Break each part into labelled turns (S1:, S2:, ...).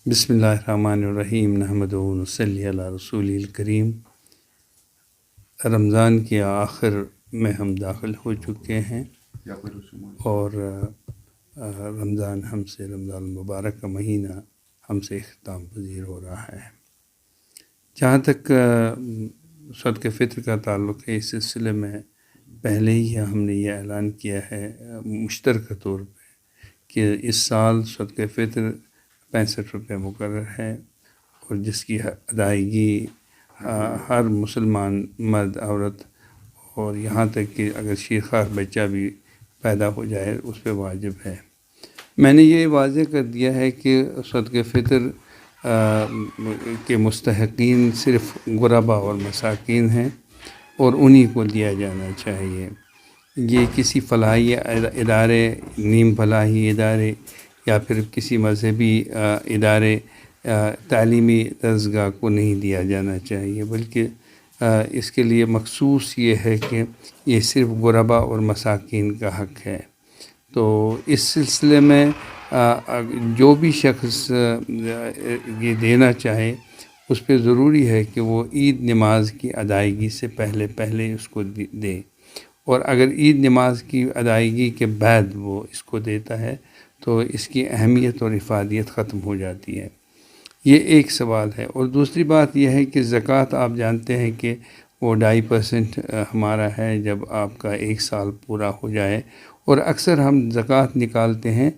S1: بسم اللہ الرحمن الرحیم نحمدہ و نصلی علی رسول الکریم۔ رمضان کے آخر میں ہم داخل ہو چکے ہیں اور رمضان المبارک کا مہینہ ہم سے اختتام پذیر ہو رہا ہے۔ جہاں تک صدقہ فطر کا تعلق ہے، اس سلسلے میں پہلے ہی ہم نے یہ اعلان کیا ہے مشترکہ طور پہ کہ اس سال صدقہ فطر 65 روپے مقرر ہے، اور جس کی ادائیگی ہر مسلمان مرد عورت اور یہاں تک کہ اگر شیرخوار بچہ بھی پیدا ہو جائے اس پہ واجب ہے۔ میں نے یہ واضح کر دیا ہے کہ صدقہ فطر کے مستحقین صرف غربا اور مساکین ہیں اور انہی کو دیا جانا چاہیے۔ یہ کسی فلاحی ادارے، نیم فلاحی ادارے یا پھر کسی مذہبی ادارے، تعلیمی درسگاہ کو نہیں دیا جانا چاہیے، بلکہ اس کے لیے مخصوص یہ ہے کہ یہ صرف غربا اور مساکین کا حق ہے۔ تو اس سلسلے میں جو بھی شخص یہ دینا چاہے اس پہ ضروری ہے کہ وہ عید نماز کی ادائیگی سے پہلے اس کو دے، اور اگر عید نماز کی ادائیگی کے بعد وہ اس کو دیتا ہے تو اس کی اہمیت اور افادیت ختم ہو جاتی ہے۔ یہ ایک سوال ہے۔ اور دوسری بات یہ ہے کہ زکوٰۃ آپ جانتے ہیں کہ وہ 2.5% ہمارا ہے جب آپ کا 1 سال پورا ہو جائے، اور اکثر ہم زکوٰۃ نکالتے ہیں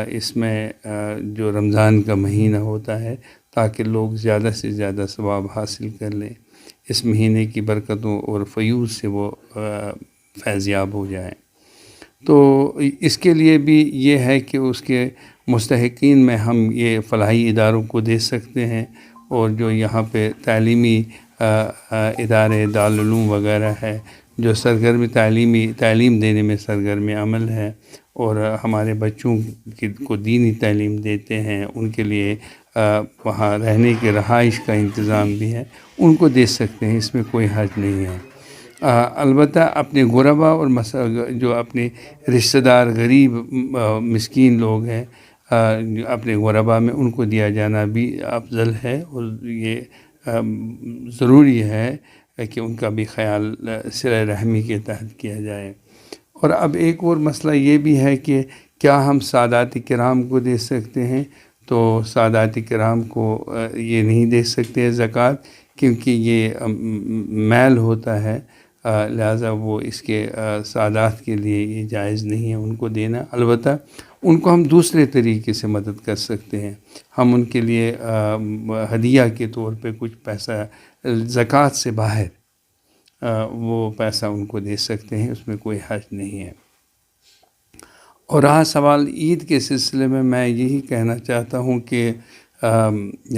S1: اس میں جو رمضان کا مہینہ ہوتا ہے، تاکہ لوگ زیادہ سے زیادہ ثواب حاصل کر لیں، اس مہینے کی برکتوں اور فیوض سے وہ فیض یاب ہو جائیں۔ تو اس کے لیے بھی یہ ہے کہ اس کے مستحقین میں ہم یہ فلاحی اداروں کو دے سکتے ہیں، اور جو یہاں پہ تعلیمی ادارے دارالعلوم وغیرہ ہے جو تعلیم دینے میں سرگرم عمل ہے اور ہمارے بچوں کو دینی تعلیم دیتے ہیں، ان کے لیے وہاں رہنے کے رہائش کا انتظام بھی ہے، ان کو دے سکتے ہیں، اس میں کوئی حرج نہیں ہے۔ البتہ اپنے غربا اور جو اپنے رشتہ دار غریب مسکین لوگ ہیں اپنے غربا میں، ان کو دیا جانا بھی افضل ہے، اور یہ ضروری ہے کہ ان کا بھی خیال صلہ رحمی کے تحت کیا جائے۔ اور اب ایک اور مسئلہ یہ بھی ہے کہ کیا ہم سادات کرام کو دے سکتے ہیں؟ تو سادات کرام کو یہ نہیں دے سکتے زکوٰۃ، کیونکہ یہ میل ہوتا ہے، لہٰذا وہ اس کے سادات کے لیے یہ جائز نہیں ہے ان کو دینا۔ البتہ ان کو ہم دوسرے طریقے سے مدد کر سکتے ہیں، ہم ان کے لیے ہدیہ کے طور پہ کچھ پیسہ زکوٰۃ سے باہر وہ پیسہ ان کو دے سکتے ہیں، اس میں کوئی حرج نہیں ہے۔ اور رہا سوال عید کے سلسلے میں یہی کہنا چاہتا ہوں کہ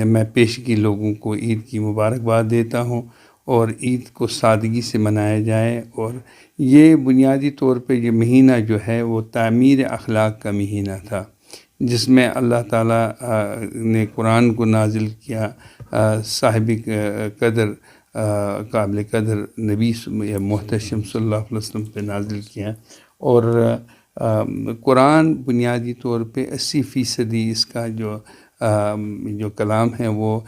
S1: میں پیشگی لوگوں کو عید کی مبارکباد دیتا ہوں، اور عید کو سادگی سے منایا جائے، اور یہ بنیادی طور پہ یہ مہینہ جو ہے وہ تعمیر اخلاق کا مہینہ تھا، جس میں اللہ تعالیٰ نے قرآن کو نازل کیا، صاحب قدر قابل قدر نبی محتشم صلی اللہ علیہ وسلم پہ نازل کیا، اور قرآن بنیادی طور پہ 80% اس کا جو کلام ہے وہ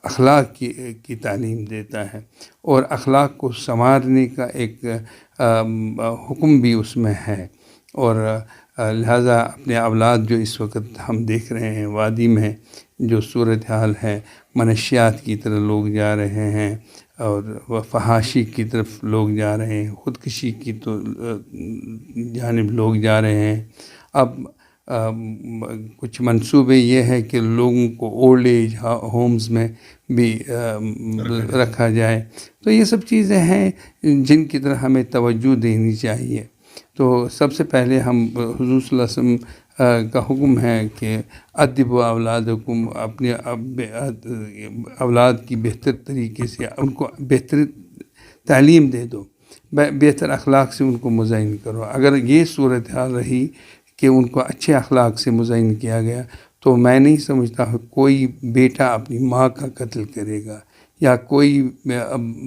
S1: اخلاق کی تعلیم دیتا ہے، اور اخلاق کو سنوارنے کا ایک حکم بھی اس میں ہے۔ اور لہٰذا اپنے اولاد جو اس وقت ہم دیکھ رہے ہیں وادی میں جو صورتحال ہے، منشیات کی طرف لوگ جا رہے ہیں اور فحاشی کی طرف لوگ جا رہے ہیں، خودکشی کی تو جانب لوگ جا رہے ہیں۔ اب کچھ منصوبے یہ ہے کہ لوگوں کو اولڈ ایج ہومز میں بھی رکھا جائے، تو یہ سب چیزیں ہیں جن کی طرح ہمیں توجہ دینی چاہیے۔ تو سب سے پہلے ہم حضور صلی اللہ علیہ وسلم کا حکم ہے کہ ادبوا اولادکم، اپنے اولاد کی بہتر طریقے سے ان کو بہتر تعلیم دے دو، بہتر اخلاق سے ان کو مزین کرو۔ اگر یہ صورتحال رہی کہ ان کو اچھے اخلاق سے مزین کیا گیا، تو میں نہیں سمجھتا کوئی بیٹا اپنی ماں کا قتل کرے گا یا کوئی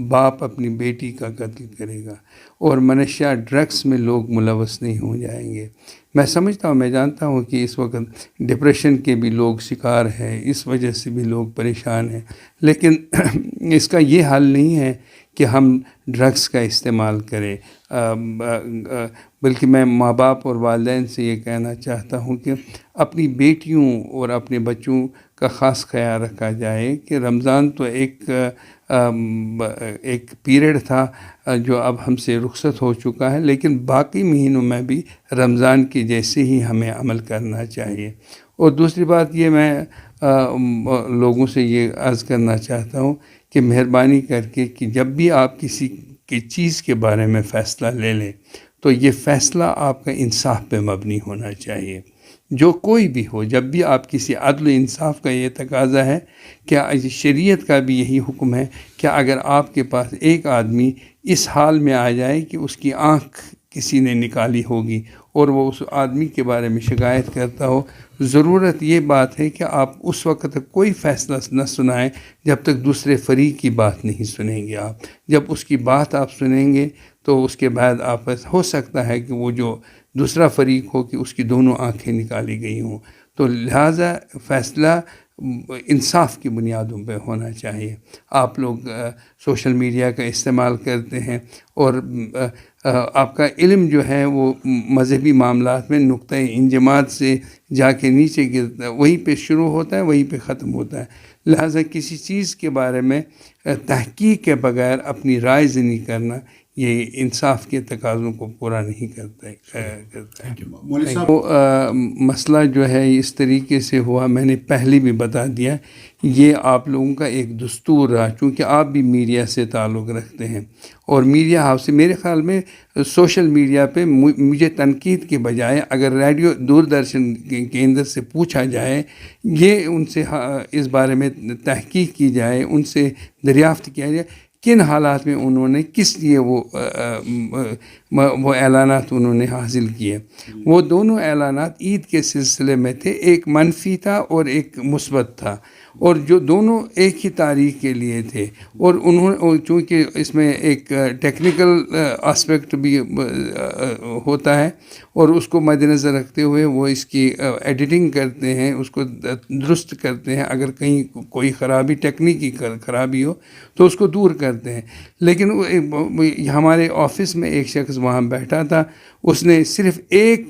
S1: باپ اپنی بیٹی کا قتل کرے گا، اور منشیات ڈرگس میں لوگ ملوث نہیں ہو جائیں گے. میں سمجھتا ہوں، میں جانتا ہوں کہ اس وقت ڈپریشن کے بھی لوگ شکار ہیں، اس وجہ سے بھی لوگ پریشان ہیں، لیکن اس کا یہ حل نہیں ہے کہ ہم ڈرگس کا استعمال کریں. بلکہ میں ماں باپ اور والدین سے یہ کہنا چاہتا ہوں کہ اپنی بیٹیوں اور اپنے بچوں کا خاص خیال رکھا جائے کہ رمضان تو ایک پیریڈ تھا جو اب ہم سے رخصت ہو چکا ہے، لیکن باقی مہینوں میں بھی رمضان کے جیسے ہی ہمیں عمل کرنا چاہیے. اور دوسری بات یہ میں لوگوں سے یہ عرض کرنا چاہتا ہوں کہ مہربانی کر کے کہ جب بھی آپ کسی کی چیز کے بارے میں فیصلہ لے لیں تو یہ فیصلہ آپ کا انصاف پہ مبنی ہونا چاہیے. جو کوئی بھی ہو، جب بھی آپ کسی عدل و انصاف کا یہ تقاضا ہے کہ شریعت کا بھی یہی حکم ہے کہ اگر آپ کے پاس ایک آدمی اس حال میں آ جائے کہ اس کی آنکھ کسی نے نکالی ہوگی اور وہ اس آدمی کے بارے میں شکایت کرتا ہو، ضرورت یہ بات ہے کہ آپ اس وقت تک کوئی فیصلہ نہ سنائیں جب تک دوسرے فریق کی بات نہیں سنیں گے. آپ جب اس کی بات آپ سنیں گے تو اس کے بعد آپ ہو سکتا ہے کہ وہ جو دوسرا فریق ہو کہ اس کی دونوں آنکھیں نکالی گئی ہوں. تو لہٰذا فیصلہ انصاف کی بنیادوں پہ ہونا چاہیے. آپ لوگ سوشل میڈیا کا استعمال کرتے ہیں اور آپ کا علم جو ہے وہ مذہبی معاملات میں نقطۂ انجماد سے جا کے نیچے گرتا ہے، وہیں پہ شروع ہوتا ہے، وہیں پہ ختم ہوتا ہے. لہٰذا کسی چیز کے بارے میں تحقیق کے بغیر اپنی رائے زنی کرنا یہ انصاف کے تقاضوں کو پورا نہیں کرتا ہے. وہ مسئلہ جو ہے اس طریقے سے ہوا، میں نے پہلے بھی بتا دیا، یہ آپ لوگوں کا ایک دستور رہا، چونکہ آپ بھی میڈیا سے تعلق رکھتے ہیں اور میڈیا ہاؤس سے میرے خیال میں سوشل میڈیا پہ مجھے تنقید کے بجائے اگر ریڈیو دوردرشن کے اندر سے پوچھا جائے، یہ ان سے اس بارے میں تحقیق کی جائے، ان سے دریافت کیا جائے کن حالات میں انہوں نے کس لیے وہ اعلانات انہوں نے حاصل کیے. وہ دونوں اعلانات عید کے سلسلے میں تھے، ایک منفی تھا اور ایک مثبت تھا، اور جو دونوں ایک ہی تاریخ کے لیے تھے. اور انہوں چونکہ اس میں ایک ٹیکنیکل اسپیکٹ بھی ہوتا ہے اور اس کو مد نظر رکھتے ہوئے وہ اس کی ایڈیٹنگ کرتے ہیں، اس کو درست کرتے ہیں، اگر کہیں کوئی خرابی ٹیکنیکی خرابی ہو تو اس کو دور کرتے ہیں. لیکن ہمارے آفس میں ایک شخص وہاں بیٹھا تھا، اس نے صرف ایک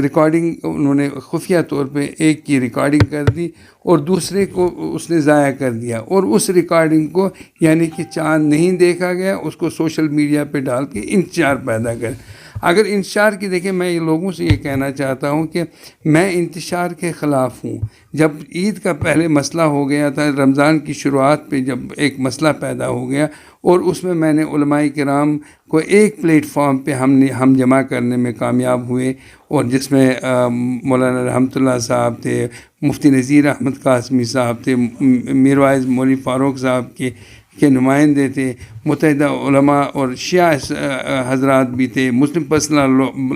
S1: ریکارڈنگ انہوں نے خفیہ طور پہ ایک کی ریکارڈنگ کر دی اور دوسرے کو اس نے ضائع کر دیا، اور اس ریکارڈنگ کو یعنی کہ چاند نہیں دیکھا گیا، اس کو سوشل میڈیا پہ ڈال کے انتشار پیدا کر. اگر انتشار کی دیکھیں، میں لوگوں سے یہ کہنا چاہتا ہوں کہ میں انتشار کے خلاف ہوں. جب عید کا پہلے مسئلہ ہو گیا تھا، رمضان کی شروعات پہ جب ایک مسئلہ پیدا ہو گیا اور اس میں نے علماء کرام کو ایک پلیٹ فارم پہ ہم جمع کرنے میں کامیاب ہوئے، اور جس میں مولانا رحمۃ اللہ صاحب تھے، مفتی نذیر احمد قاسمی صاحب تھے، میر واعظ مولوی فاروق صاحب کے نمائندے تھے، متحدہ علماء اور شیعہ حضرات بھی تھے، مسلم پرسنل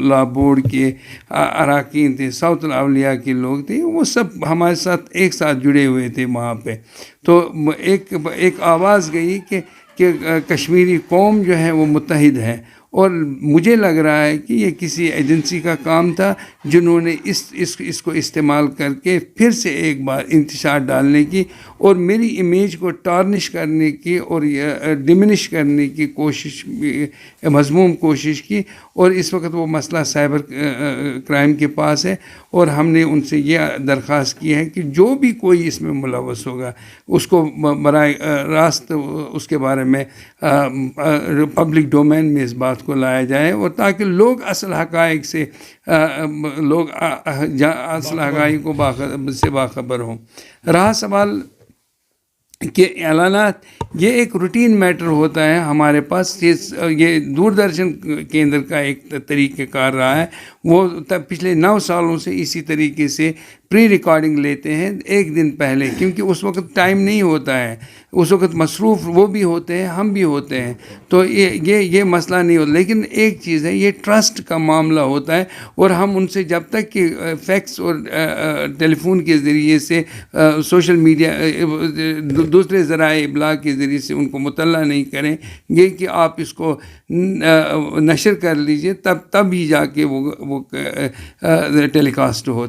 S1: لا بورڈ کے اراکین تھے، ساؤتھ الاولیاء کے لوگ تھے، وہ سب ہمارے ساتھ ایک ساتھ جڑے ہوئے تھے وہاں پہ. تو ایک آواز گئی کہ کشمیری قوم جو ہے وہ متحد ہے، اور مجھے لگ رہا ہے کہ یہ کسی ایجنسی کا کام تھا جنہوں نے اس کو استعمال کر کے پھر سے ایک بار انتشار ڈالنے کی اور میری امیج کو ٹارنش کرنے کی اور ڈمنش کرنے کی کوشش، مذموم کوشش کی. اور اس وقت وہ مسئلہ سائبر کرائم کے پاس ہے، اور ہم نے ان سے یہ درخواست کی ہے کہ جو بھی کوئی اس میں ملوث ہوگا اس کو براہ راست اس کے بارے میں پبلک ڈومین میں اس بات کو لایا جائے، اور تاکہ لوگ اصل حقائق سے اصل حقائق کو سے باخبر ہوں. رہا سوال کہ اعلانات یہ ایک روٹین میٹر ہوتا ہے ہمارے پاس. یہ دوردرشن کیندر کا ایک طریقہ کار رہا ہے. وہ پچھلے 9 سالوں سے اسی طریقے سے پری ریکارڈنگ لیتے ہیں ایک دن پہلے، کیونکہ اس وقت ٹائم نہیں ہوتا ہے، اس وقت مصروف وہ بھی ہوتے ہیں، ہم بھی ہوتے ہیں، تو یہ مسئلہ نہیں ہوتا. لیکن ایک چیز ہے، یہ ٹرسٹ کا معاملہ ہوتا ہے، اور ہم ان سے جب تک کہ فیکس اور ٹیلی فون کے ذریعے سے، سوشل میڈیا، دوسرے ذرائع ابلاغ کے ذریعے سے ان کو مطلع نہیں کریں گے کہ آپ اس کو نشر کر لیجئے، تب ہی جا کے وہ ٹیلی کاسٹ ہوتا ہے.